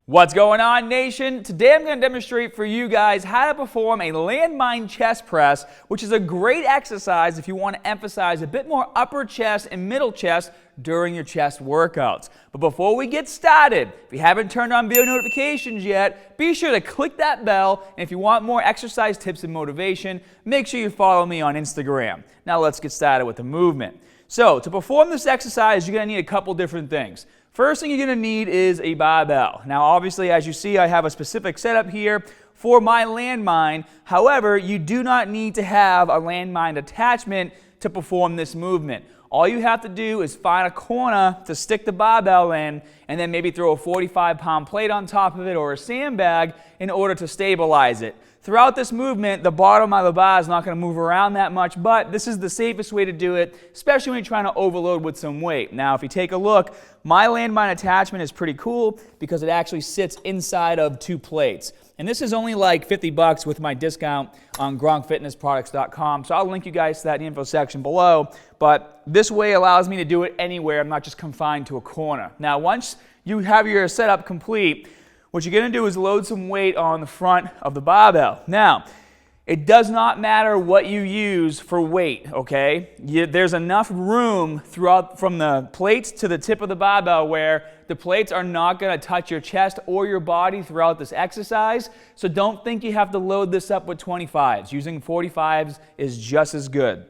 What's going on, nation? Today I'm going to demonstrate for you guys how to perform a landmine chest press, which is a great exercise if you want to emphasize a bit more upper chest and middle chest during your chest workouts. But before we get started, if you haven't turned on video notifications yet, be sure to click that bell, and if you want more exercise tips and motivation, make sure you follow me on Instagram. Now let's get started with the movement. So to perform this exercise, you're going to need a couple different things. First thing you're going to need is a barbell. Now obviously, as you see, I have a specific setup here for my landmine. However, you do not need to have a landmine attachment to perform this movement. All you have to do is find a corner to stick the barbell in, and then maybe throw a 45-pound plate on top of it or a sandbag in order to stabilize it. Throughout this movement, the bottom of the bar is not going to move around that much, but this is the safest way to do it, especially when you're trying to overload with some weight. Now, if you take a look, my landmine attachment is pretty cool because it actually sits inside of two plates. And this is only like 50 bucks with my discount on GronkFitnessProducts.com. So I'll link you guys to that in the info section below. But this way allows me to do it anywhere. I'm not just confined to a corner. Now, once you have your setup complete, what you're going to do is load some weight on the front of the barbell. Now, it does not matter what you use for weight, okay? There's enough room throughout from the plates to the tip of the barbell where the plates are not going to touch your chest or your body throughout this exercise. So don't think you have to load this up with 25s. Using 45s is just as good.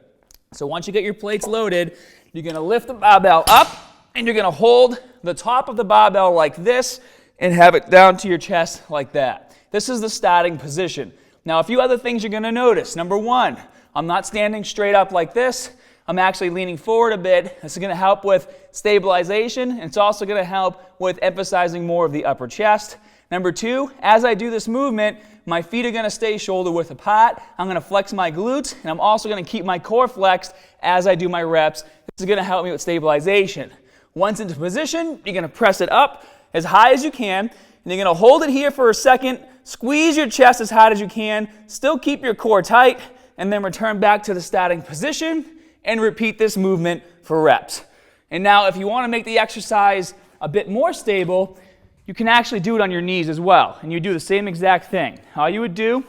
So once you get your plates loaded, you're going to lift the barbell up and you're going to hold the top of the barbell like this and have it down to your chest like that. This is the starting position. Now, a few other things you're going to notice. Number one, I'm not standing straight up like this. I'm actually leaning forward a bit. This is going to help with stabilization, and it's also going to help with emphasizing more of the upper chest. Number two, as I do this movement, my feet are going to stay shoulder width apart. I'm going to flex my glutes, and I'm also going to keep my core flexed as I do my reps. This is going to help me with stabilization. Once into position, you're going to press it up as high as you can, and you're going to hold it here for a second, squeeze your chest as hard as you can, still keep your core tight, and then return back to the starting position and repeat this movement for reps. And now if you want to make the exercise a bit more stable, you can actually do it on your knees as well, and you do the same exact thing. All you would do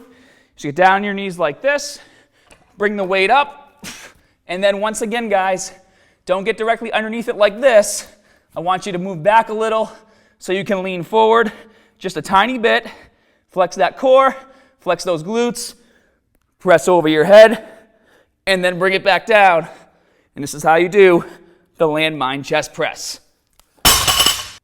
is get down on your knees like this, bring the weight up, and then once again, guys, don't get directly underneath it like this. I want you to move back a little so you can lean forward just a tiny bit, flex that core, flex those glutes, press over your head, and then bring it back down. And this is how you do the landmine chest press.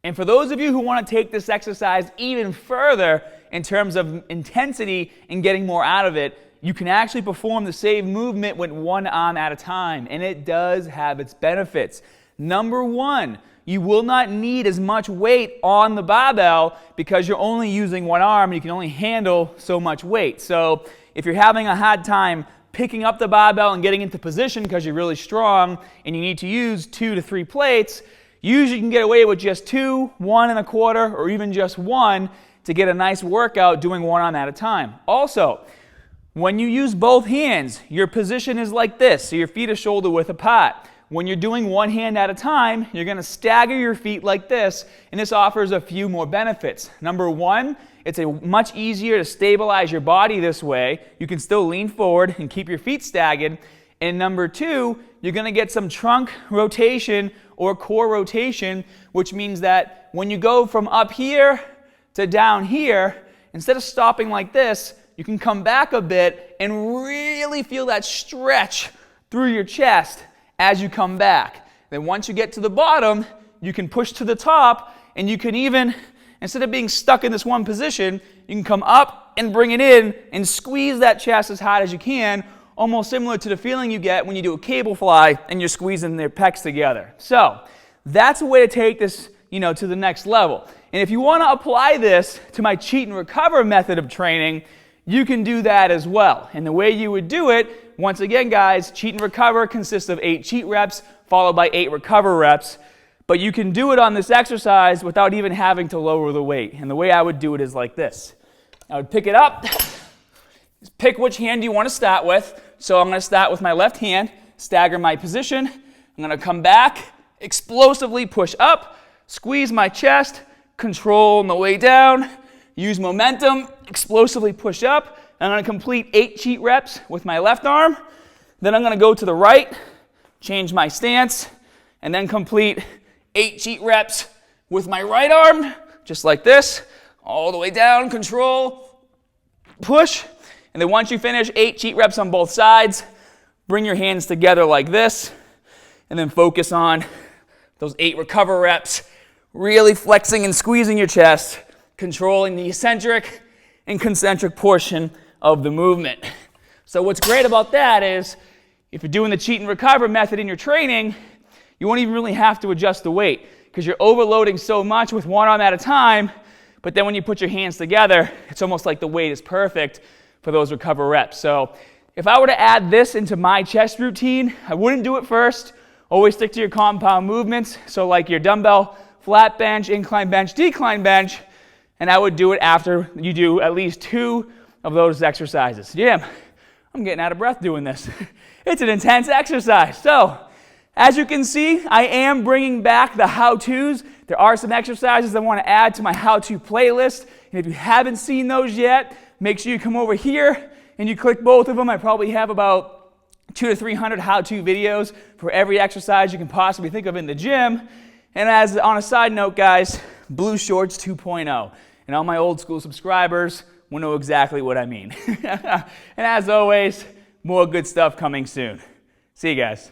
And for those of you who want to take this exercise even further in terms of intensity and getting more out of it, you can actually perform the same movement with one arm at a time, and it does have its benefits. Number one, you will not need as much weight on the barbell because you're only using one arm and you can only handle so much weight. So if you're having a hard time picking up the barbell and getting into position because you're really strong and you need to use 2 to 3 plates, usually you can get away with just 2, 1 1/4, or even just 1 to get a nice workout doing one arm at a time. Also, when you use both hands, your position is like this, so your feet are shoulder width apart. When you're doing one hand at a time, you're going to stagger your feet like this, and this offers a few more benefits. Number one, it's much easier to stabilize your body this way. You can still lean forward and keep your feet staggered. And number two, you're going to get some trunk rotation or core rotation, which means that when you go from up here to down here, instead of stopping like this, you can come back a bit and really feel that stretch through your chest as you come back. Then once you get to the bottom, you can push to the top, and you can even, instead of being stuck in this one position, you can come up and bring it in and squeeze that chest as hard as you can, almost similar to the feeling you get when you do a cable fly and you're squeezing their pecs together. So that's a way to take this, to the next level. And if you want to apply this to my cheat and recover method of training, you can do that as well. And the way you would do it, once again, guys, cheat and recover consists of 8 cheat reps followed by 8 recover reps. But you can do it on this exercise without even having to lower the weight. And the way I would do it is like this. I would pick it up, pick which hand you want to start with. So I'm going to start with my left hand, stagger my position. I'm going to come back, explosively push up, squeeze my chest, control on the way down, use momentum, explosively push up. I'm going to complete 8 cheat reps with my left arm. Then I'm going to go to the right, change my stance, and then complete 8 cheat reps with my right arm, just like this, all the way down, control, push. And then once you finish 8 cheat reps on both sides, bring your hands together like this, and then focus on those 8 recover reps, really flexing and squeezing your chest, controlling the eccentric and concentric portion of the movement. So what's great about that is if you're doing the cheat and recover method in your training, you won't even really have to adjust the weight because you're overloading so much with one arm at a time, but then when you put your hands together, it's almost like the weight is perfect for those recover reps. So if I were to add this into my chest routine, I wouldn't do it first. Always stick to your compound movements, so like your dumbbell, flat bench, incline bench, decline bench, and I would do it after you do at least 2 of those exercises. Yeah, I'm getting out of breath doing this. It's an intense exercise. So, as you can see, I am bringing back the how-tos. There are some exercises I want to add to my how-to playlist, and if you haven't seen those yet, make sure you come over here and you click both of them. I probably have about 200 to 300 how-to videos for every exercise you can possibly think of in the gym. And as on a side note, guys, Blue Shorts 2.0. And all my old school subscribers will know exactly what I mean. And as always, more good stuff coming soon. See you guys.